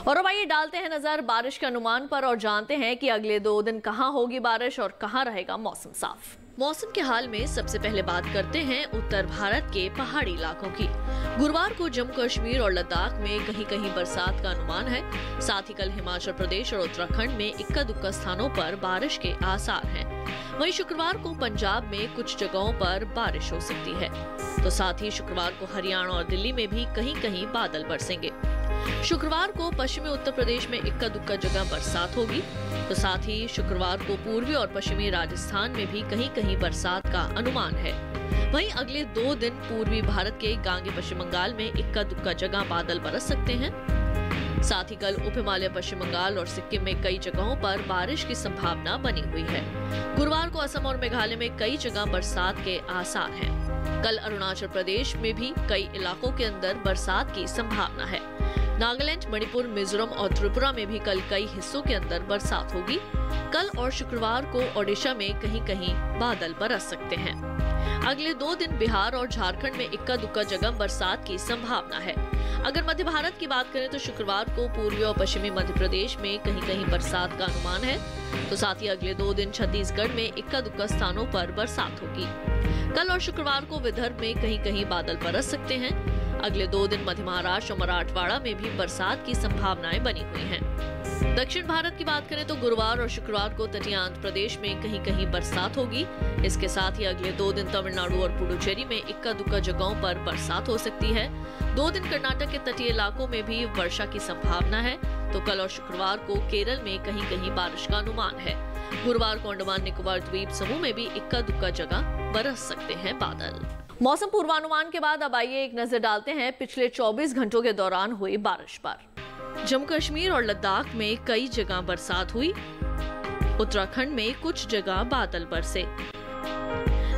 और अब आइए डालते हैं नजर बारिश के अनुमान पर और जानते हैं कि अगले 2 दिन कहां होगी बारिश और कहां रहेगा मौसम साफ। मौसम के हाल में सबसे पहले बात करते हैं उत्तर भारत के पहाड़ी इलाकों की। गुरुवार को जम्मू कश्मीर और लद्दाख में कहीं कहीं बरसात का अनुमान है। साथ ही कल हिमाचल प्रदेश और उत्तराखंड में इक्का दुक्का स्थानों पर बारिश के आसार हैं। वहीं शुक्रवार को पंजाब में कुछ जगहों पर बारिश हो सकती है। तो साथ ही शुक्रवार को हरियाणा और दिल्ली में भी कहीं कहीं बादल बरसेंगे। शुक्रवार को पश्चिमी उत्तर प्रदेश में इक्का दुक्का जगह बरसात होगी। तो साथ ही शुक्रवार को पूर्वी और पश्चिमी राजस्थान में भी कहीं कहीं बरसात का अनुमान है। वहीं अगले 2 दिन पूर्वी भारत के गांगे पश्चिम बंगाल में इक्का दुक्का जगह बादल बरस सकते हैं। साथ ही कल उप हिमालय, पश्चिम बंगाल और सिक्किम में कई जगहों पर बारिश की संभावना बनी हुई है। गुरुवार को असम और मेघालय में कई जगह बरसात के आसार हैं। कल अरुणाचल प्रदेश में भी कई इलाकों के अंदर बरसात की संभावना है। नागालैंड, मणिपुर, मिजोरम और त्रिपुरा में भी कल कई हिस्सों के अंदर बरसात होगी। कल और शुक्रवार को ओडिशा में कहीं कहीं बादल बरस सकते हैं। अगले 2 दिन बिहार और झारखंड में इक्का दुक्का जगह बरसात की संभावना है। अगर मध्य भारत की बात करें तो शुक्रवार को पूर्वी और पश्चिमी मध्य प्रदेश में कहीं कहीं बरसात का अनुमान है। तो साथ ही अगले 2 दिन छत्तीसगढ़ में इक्का दुक्का स्थानों पर बरसात होगी। कल और शुक्रवार को विदर्भ में कहीं कहीं बादल बरस सकते हैं। अगले 2 दिन मध्य महाराष्ट्र और मराठवाड़ा में भी बरसात की संभावनाएं बनी हुई हैं। दक्षिण भारत की बात करें तो गुरुवार और शुक्रवार को तटीय आंध्र प्रदेश में कहीं कहीं बरसात होगी। इसके साथ ही अगले 2 दिन तमिलनाडु और पुडुचेरी में इक्का दुक्का जगहों पर बरसात हो सकती है। 2 दिन कर्नाटक के तटीय इलाकों में भी वर्षा की संभावना है। तो कल और शुक्रवार को केरल में कहीं कहीं बारिश का अनुमान है। गुरुवार को अंडमान निकोबार द्वीप समूह में भी इक्का दुक्का जगह बरस सकते हैं बादल। मौसम पूर्वानुमान के बाद अब आइए एक नजर डालते हैं पिछले 24 घंटों के दौरान हुई बारिश पर। जम्मू कश्मीर और लद्दाख में कई जगह बरसात हुई। उत्तराखंड में कुछ जगह बादल बरसे।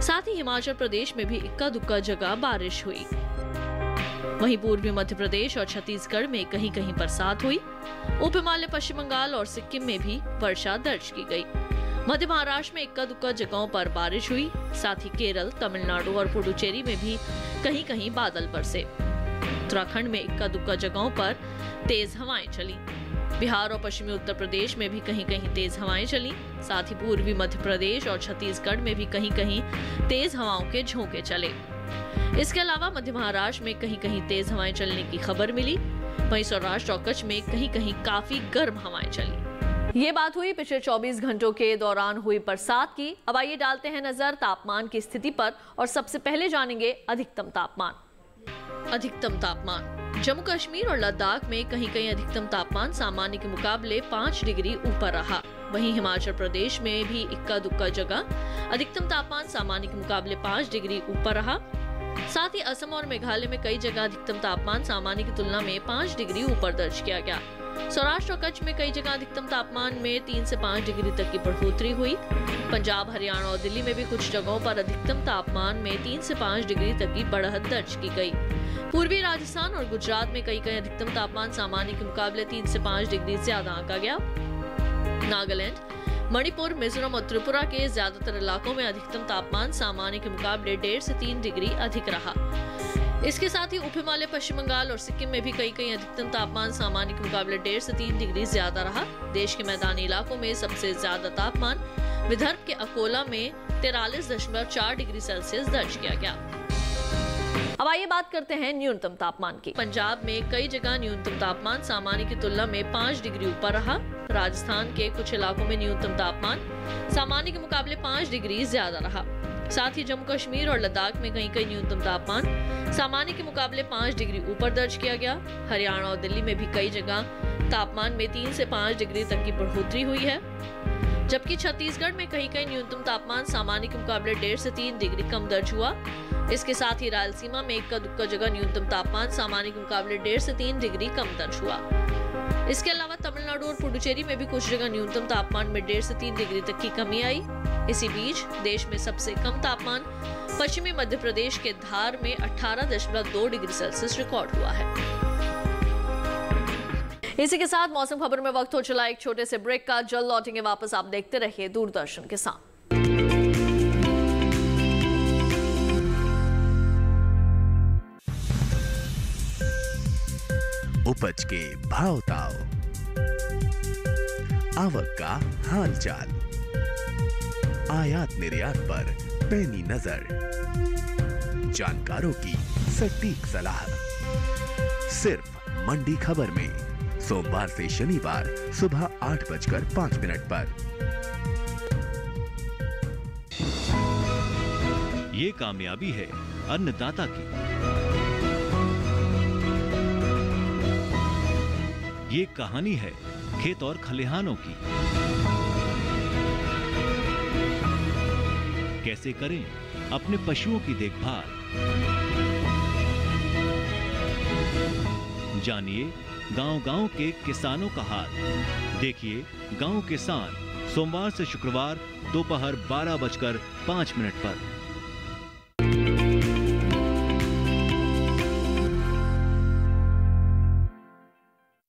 साथ ही हिमाचल प्रदेश में भी इक्का दुक्का जगह बारिश हुई। वहीं पूर्वी मध्य प्रदेश और छत्तीसगढ़ में कहीं कहीं बरसात हुई। उप हिमालय, पश्चिम बंगाल और सिक्किम में भी वर्षा दर्ज की गई। मध्य महाराष्ट्र में इक्का दुक्का जगहों पर बारिश हुई। साथ ही केरल, तमिलनाडु और पुडुचेरी में भी कहीं कहीं बादल बरसे। उत्तराखंड में इक्का दुक्का जगहों पर तेज हवाएं चली। बिहार और पश्चिमी उत्तर प्रदेश में भी कहीं कहीं तेज हवाएं चली। साथ ही पूर्वी मध्य प्रदेश और छत्तीसगढ़ में भी कहीं कहीं तेज हवाओं के झोंके चले। इसके अलावा मध्य महाराष्ट्र में कहीं कहीं तेज हवाएं चलने की खबर मिली। वहीं सौराष्ट्र और कच्छ में कहीं कहीं काफी गर्म हवाएं चली। ये बात हुई पिछले 24 घंटों के दौरान हुई बरसात की। अब आइए डालते हैं नजर तापमान की स्थिति पर और सबसे पहले जानेंगे अधिकतम तापमान। अधिकतम तापमान जम्मू कश्मीर और लद्दाख में कहीं कहीं अधिकतम तापमान सामान्य के मुकाबले 5 डिग्री ऊपर रहा। वहीं हिमाचल प्रदेश में भी इक्का दुक्का जगह अधिकतम तापमान सामान्य के मुकाबले 5 डिग्री ऊपर रहा। साथ ही असम और मेघालय में कई जगह अधिकतम तापमान सामान्य की तुलना में 5 डिग्री ऊपर दर्ज किया गया। सौराष्ट्र और कच्छ में कई जगह अधिकतम तापमान में 3 से 5 डिग्री तक की बढ़ोतरी हुई। पंजाब, हरियाणा और दिल्ली में भी कुछ जगहों पर अधिकतम तापमान में 3 से 5 डिग्री तक की बढ़त दर्ज की गई। पूर्वी राजस्थान और गुजरात में कई अधिकतम तापमान सामान्य के मुकाबले 3 से 5 डिग्री ज्यादा आंका गया। नागालैंड, मणिपुर, मिजोरम और त्रिपुरा के ज्यादातर इलाकों में अधिकतम तापमान सामान्य के मुकाबले 1.5 से 3 डिग्री अधिक रहा। इसके साथ ही उप हिमालय, पश्चिम बंगाल और सिक्किम में भी कई अधिकतम तापमान सामान्य के मुकाबले 1.5 से 3 डिग्री ज्यादा रहा। देश के मैदानी इलाकों में सबसे ज्यादा तापमान विदर्भ के अकोला में 43.4 डिग्री सेल्सियस दर्ज किया गया। अब आइए बात करते हैं न्यूनतम तापमान की। पंजाब में कई जगह न्यूनतम तापमान सामान्य की तुलना में 5 डिग्री ऊपर रहा। राजस्थान के कुछ इलाकों में न्यूनतम तापमान सामान्य के मुकाबले 5 डिग्री ज्यादा रहा। साथ ही जम्मू कश्मीर और लद्दाख में कहीं जगह तापमान सामान्य के मुकाबले 5 डिग्री ऊपर दर्ज किया गया। हरियाणा और दिल्ली में भी कई जगह तापमान में 3 से 5 डिग्री तक की बढ़ोतरी हुई है, जबकि छत्तीसगढ़ में कहीं न्यूनतम तापमान सामान्य के मुकाबले 1.5 से 3 डिग्री कम दर्ज हुआ। इसके साथ ही रायलसीमा में इक्का दुक्का जगह न्यूनतम तापमान सामान्य के मुकाबले 1.5 से 3 डिग्री कम दर्ज हुआ। इसके अलावा तमिलनाडु और पुडुचेरी में भी कुछ जगह न्यूनतम तापमान में 1.5 से 3 डिग्री तक की कमी आई। इसी बीच देश में सबसे कम तापमान पश्चिमी मध्य प्रदेश के धार में 18.2 डिग्री सेल्सियस रिकॉर्ड हुआ है। इसी के साथ मौसम खबर में वक्त हो चला एक छोटे से ब्रेक का। जल्द लौटेंगे वापस, आप देखते रहिए दूरदर्शन के साथ। उपज के भाव ताव, आवक का हाल चाल, आयात निर्यात पर पैनी नजर, जानकारों की सटीक सलाह, सिर्फ मंडी खबर में सोमवार से शनिवार सुबह 8:05 पर। ये कामयाबी है अन्नदाता की, ये कहानी है खेत और खलिहानों की। कैसे करें अपने पशुओं की देखभाल, जानिए गांव-गांव के किसानों का हाल। देखिए गांव किसान सोमवार से शुक्रवार दोपहर 12:05 पर।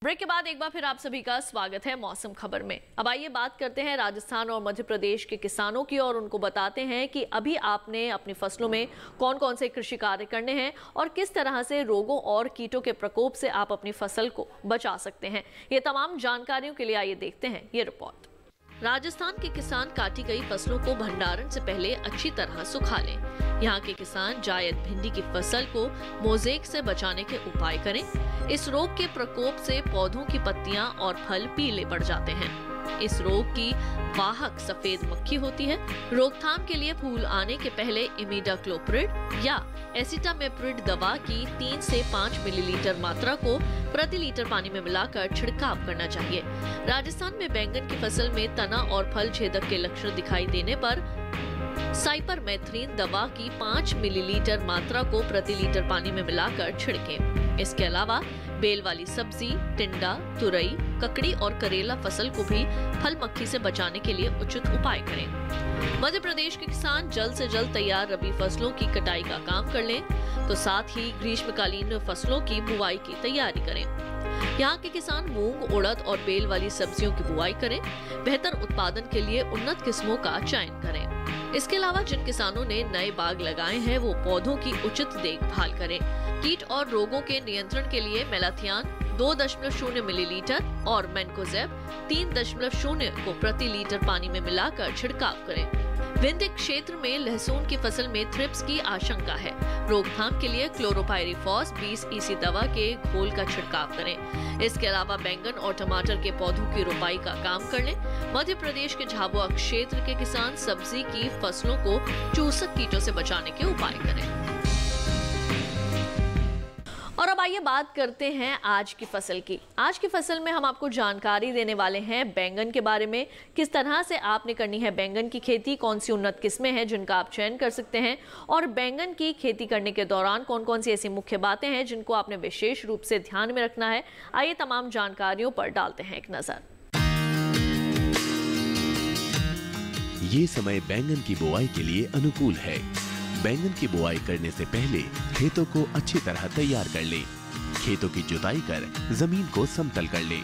ब्रेक के बाद एक बार फिर आप सभी का स्वागत है मौसम खबर में। अब आइए बात करते हैं राजस्थान और मध्य प्रदेश के किसानों की और उनको बताते हैं कि अभी आपने अपनी फसलों में कौन कौन से कृषि कार्य करने हैं और किस तरह से रोगों और कीटों के प्रकोप से आप अपनी फसल को बचा सकते हैं। ये तमाम जानकारियों के लिए आइए देखते हैं ये रिपोर्ट। राजस्थान के किसान काटी गई फसलों को भंडारण से पहले अच्छी तरह सुखा लें। यहाँ के किसान जायद भिंडी की फसल को मोज़ेक से बचाने के उपाय करें। इस रोग के प्रकोप से पौधों की पत्तियां और फल पीले पड़ जाते हैं। इस रोग की वाहक सफेद मक्खी होती है। रोकथाम के लिए फूल आने के पहले इमिडाक्लोप्रिड या एसिटामेप्रिड दवा की 3 से 5 मिलीलीटर मात्रा को प्रति लीटर पानी में मिलाकर छिड़काव करना चाहिए। राजस्थान में बैंगन की फसल में तना और फल छेदक के लक्षण दिखाई देने पर साइपरमेथ्रिन दवा की 5 मिलीलीटर मात्रा को प्रति लीटर पानी में मिलाकर छिड़कें। इसके अलावा बेल वाली सब्जी, टिंडा, तुरई, ककड़ी और करेला फसल को भी फल मक्खी से बचाने के लिए उचित उपाय करें। मध्य प्रदेश के किसान जल्द से जल्द तैयार रबी फसलों की कटाई का काम कर लें, तो साथ ही ग्रीष्मकालीन फसलों की बुआई की तैयारी करें। यहाँ के किसान मूंग, उड़द और बेल वाली सब्जियों की बुआई करें। बेहतर उत्पादन के लिए उन्नत किस्मों का चयन करें। इसके अलावा जिन किसानों ने नए बाग लगाए हैं वो पौधों की उचित देखभाल करें। कीट और रोगों के नियंत्रण के लिए मेलाथियान 2.0 मिलीलीटर और मैनकोजेब 3.0 को प्रति लीटर पानी में मिलाकर छिड़काव करें। विंध्य क्षेत्र में लहसुन की फसल में थ्रिप्स की आशंका है। रोकथाम के लिए क्लोरोपाइरीफॉस 20 EC दवा के घोल का छिड़काव करें। इसके अलावा बैंगन और टमाटर के पौधों की रोपाई का काम कर लें। मध्य प्रदेश के झाबुआ क्षेत्र के किसान सब्जी की फसलों को चूसक कीटों से बचाने के उपाय करें। और अब आइए बात करते हैं आज की फसल की। आज की फसल में हम आपको जानकारी देने वाले हैं बैंगन के बारे में, किस तरह से आपने करनी है बैंगन की खेती, कौन सी उन्नत किस्में हैं जिनका आप चयन कर सकते हैं, और बैंगन की खेती करने के दौरान कौन कौन सी ऐसी मुख्य बातें हैं जिनको आपने विशेष रूप से ध्यान में रखना है। आइए तमाम जानकारियों पर डालते हैं एक नजर। ये समय बैंगन की बुआई के लिए अनुकूल है। बैंगन की बुआई करने से पहले खेतों को अच्छी तरह तैयार कर लें। खेतों की जुताई कर जमीन को समतल कर लें।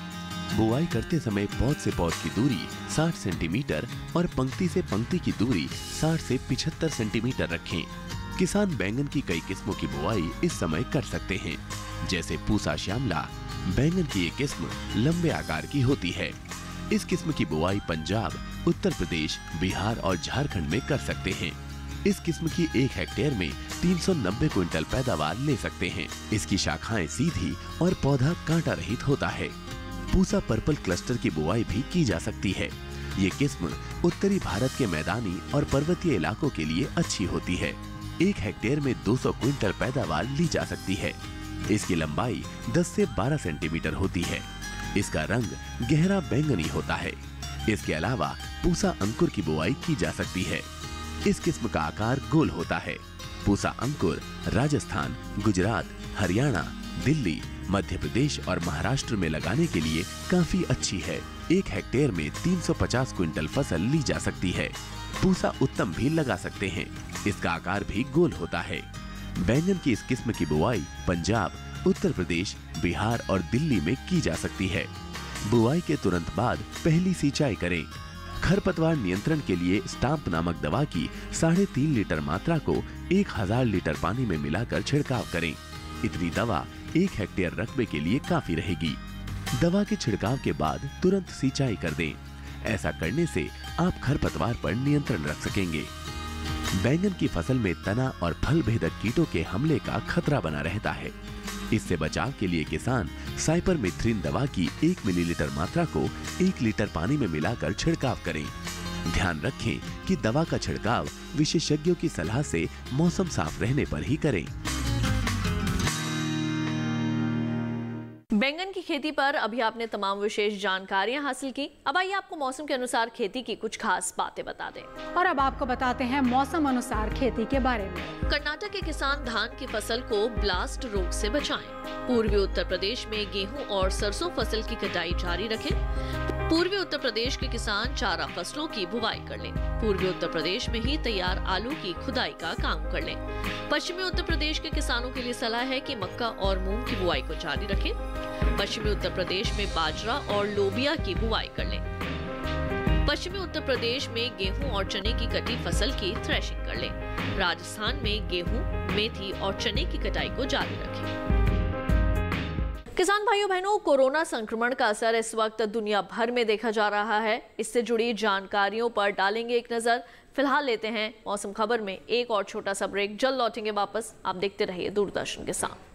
बुआई करते समय पौध से पौध की दूरी 60 सेंटीमीटर और पंक्ति से पंक्ति की दूरी 60 से 75 सेंटीमीटर रखें। किसान बैंगन की कई किस्मों की बुआई इस समय कर सकते हैं, जैसे पूसा श्यामला। बैंगन की एक किस्म लंबे आकार की होती है। इस किस्म की बुआई पंजाब, उत्तर प्रदेश, बिहार और झारखंड में कर सकते हैं। इस किस्म की 1 हेक्टेयर में 390 क्विंटल पैदावार ले सकते हैं। इसकी शाखाएं सीधी और पौधा कांटा रहित होता है। पूसा पर्पल क्लस्टर की बुआई भी की जा सकती है। ये किस्म उत्तरी भारत के मैदानी और पर्वतीय इलाकों के लिए अच्छी होती है। 1 हेक्टेयर में 200 क्विंटल पैदावार ली जा सकती है। इसकी लंबाई 10 से 12 सेंटीमीटर होती है। इसका रंग गहरा बैंगनी होता है। इसके अलावा पूसा अंकुर की बुआई की जा सकती है। इस किस्म का आकार गोल होता है। पूसा अंकुर राजस्थान, गुजरात, हरियाणा, दिल्ली, मध्य प्रदेश और महाराष्ट्र में लगाने के लिए काफी अच्छी है। 1 हेक्टेयर में 350 क्विंटल फसल ली जा सकती है। पूसा उत्तम भी लगा सकते हैं। इसका आकार भी गोल होता है। बैंगन की इस किस्म की बुआई पंजाब, उत्तर प्रदेश, बिहार और दिल्ली में की जा सकती है। बुआई के तुरंत बाद पहली सिंचाई करें। खरपतवार नियंत्रण के लिए स्टाम्प नामक दवा की 3.5 लीटर मात्रा को 1000 लीटर पानी में मिलाकर छिड़काव करें। इतनी दवा 1 हेक्टेयर रकबे के लिए काफी रहेगी। दवा के छिड़काव के बाद तुरंत सिंचाई कर दें। ऐसा करने से आप खरपतवार पर नियंत्रण रख सकेंगे। बैंगन की फसल में तना और फल भेदक कीटों के हमले का खतरा बना रहता है। इससे बचाव के लिए किसान साइपरमेथ्रिन दवा की 1 मिलीलीटर मात्रा को 1 लीटर पानी में मिलाकर छिड़काव करें। ध्यान रखें कि दवा का छिड़काव विशेषज्ञों की सलाह से मौसम साफ रहने पर ही करें। बैंगन की खेती पर अभी आपने तमाम विशेष जानकारियां हासिल की। अब आइए आपको मौसम के अनुसार खेती की कुछ खास बातें बता दें। और अब आपको बताते हैं मौसम अनुसार खेती के बारे में। कर्नाटक के किसान धान की फसल को ब्लास्ट रोग से बचाएं। पूर्वी उत्तर प्रदेश में गेहूं और सरसों फसल की कटाई जारी रखें। पूर्वी उत्तर प्रदेश के किसान चारा फसलों की बुवाई कर लें। पूर्वी उत्तर प्रदेश में ही तैयार आलू की खुदाई का काम कर लें। पश्चिमी उत्तर प्रदेश के किसानों के लिए सलाह है कि मक्का और मूंग की बुआई को जारी रखें। पश्चिमी उत्तर प्रदेश में बाजरा और लोबिया की बुआई कर लें। पश्चिमी उत्तर प्रदेश में गेहूं और चने की कटी फसल की थ्रेशिंग कर लें। राजस्थान में गेहूं, मेथी और चने की कटाई को जारी रखें। किसान भाइयों बहनों, कोरोना संक्रमण का असर इस वक्त दुनिया भर में देखा जा रहा है। इससे जुड़ी जानकारियों पर डालेंगे एक नजर। फिलहाल लेते हैं मौसम खबर में एक और छोटा सा ब्रेक। जल्द लौटेंगे वापस। आप देखते रहिए दूरदर्शन के साथ।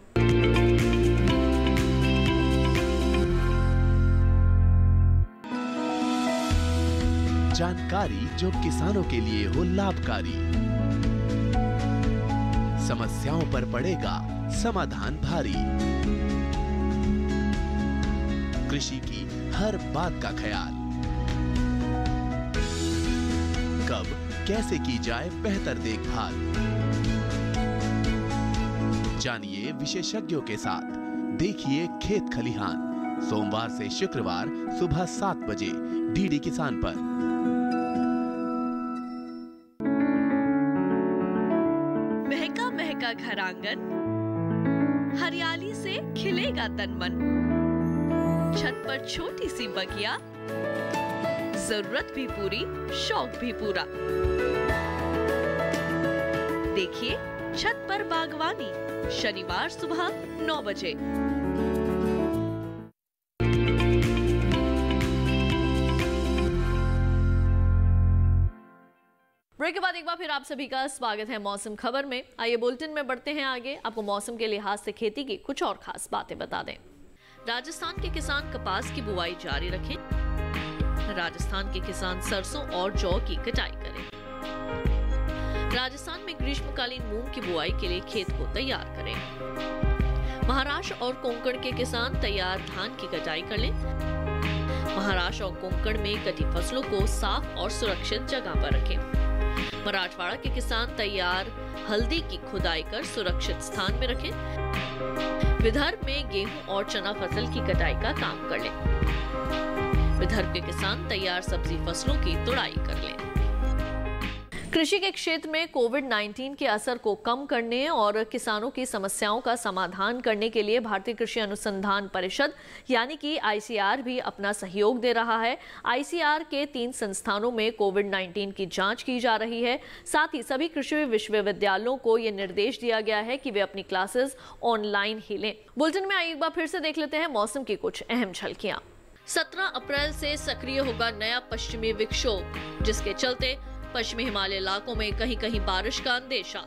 जानकारी जो किसानों के लिए हो लाभकारी, समस्याओं पर पड़ेगा समाधान भारी, कृषि की हर बात का ख्याल, कब कैसे की जाए बेहतर देखभाल। जानिए विशेषज्ञों के साथ, देखिए खेत खलिहान, सोमवार से शुक्रवार सुबह 7 बजे डीडी किसान पर। महका महका घर आंगन, हरियाली से खिलेगा तन मन। छत पर छोटी सी बगिया, जरूरत भी पूरी, शौक भी पूरा। देखिए छत पर बागवानी, शनिवार सुबह 9 बजे। ब्रेक के बाद एक बार फिर आप सभी का स्वागत है मौसम खबर में। आइए बुलेटिन में बढ़ते हैं आगे। आपको मौसम के लिहाज से खेती की कुछ और खास बातें बता दें। राजस्थान के किसान कपास की बुआई जारी रखें। राजस्थान के किसान सरसों और जौ की कटाई करें। राजस्थान में ग्रीष्मकालीन मूंग की बुआई के लिए खेत को तैयार करें। महाराष्ट्र और कोंकण के किसान तैयार धान की कटाई कर लें। महाराष्ट्र और कोंकण में कटी फसलों को साफ और सुरक्षित जगह पर रखें। मराठवाड़ा के किसान तैयार हल्दी की खुदाई कर सुरक्षित स्थान में रखें। विदर्भ में गेहूं और चना फसल की कटाई का काम कर लें। विदर्भ के किसान तैयार सब्जी फसलों की तुड़ाई कर लें। कृषि के क्षेत्र में कोविड-19 के असर को कम करने और किसानों की समस्याओं का समाधान करने के लिए भारतीय कृषि अनुसंधान परिषद यानी कि आईसीआर भी अपना सहयोग दे रहा है। आईसीआर के 3 संस्थानों में कोविड-19 की जांच की जा रही है। साथ ही सभी कृषि विश्वविद्यालयों को यह निर्देश दिया गया है कि वे अपनी क्लासेस ऑनलाइन ही लें। बुलेटिन में आइए एक बार फिर से देख लेते हैं मौसम की कुछ अहम झलकियां। 17 अप्रैल से सक्रिय होगा नया पश्चिमी विक्षोभ, जिसके चलते पश्चिमी हिमालय इलाकों में कहीं कहीं बारिश का अंदेशा।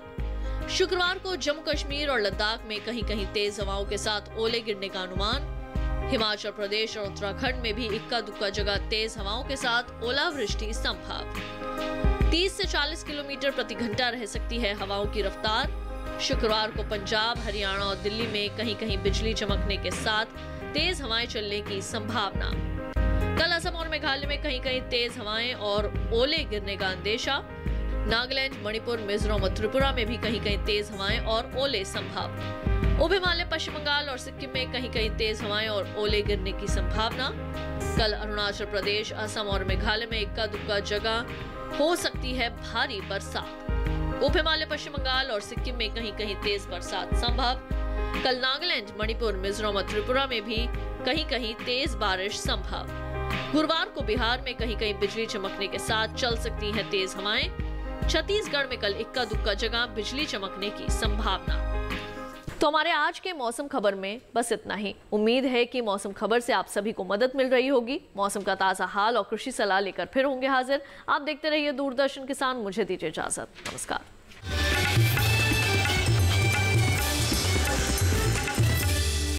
शुक्रवार को जम्मू कश्मीर और लद्दाख में कहीं कहीं तेज हवाओं के साथ ओले गिरने का अनुमान। हिमाचल प्रदेश और उत्तराखंड में भी इक्का दुक्का जगह तेज हवाओं के साथ ओलावृष्टि संभव। 30 से 40 किलोमीटर प्रति घंटा रह सकती है हवाओं की रफ्तार। शुक्रवार को पंजाब, हरियाणा और दिल्ली में कहीं कहीं बिजली चमकने के साथ तेज हवाएं चलने की संभावना। कल असम और मेघालय में कहीं कहीं तेज हवाएं और ओले गिरने का अंदेशा। नागालैंड, मणिपुर, मिजोरम और त्रिपुरा में भी कहीं कहीं तेज हवाएं और ओले संभव। उप हिमालय, पश्चिम बंगाल और सिक्किम में कहीं कहीं तेज हवाएं और ओले गिरने की संभावना। कल अरुणाचल प्रदेश, असम और मेघालय में इक्का दुक्का जगह हो सकती है भारी बरसात। उप हिमालय, पश्चिम बंगाल और सिक्किम में कहीं कहीं तेज बरसात संभव। कल नागालैंड, मणिपुर, मिजोरम और त्रिपुरा में भी कहीं कहीं तेज बारिश संभव। गुरुवार को बिहार में कहीं कहीं बिजली चमकने के साथ चल सकती हैं तेज हवाएं। छत्तीसगढ़ में कल इक्का दुक्का जगह बिजली चमकने की संभावना। तो हमारे आज के मौसम खबर में बस इतना ही। उम्मीद है कि मौसम खबर से आप सभी को मदद मिल रही होगी। मौसम का ताजा हाल और कृषि सलाह लेकर फिर होंगे हाजिर। आप देखते रहिए दूरदर्शन किसान। मुझे दीजिए इजाजत। नमस्कार।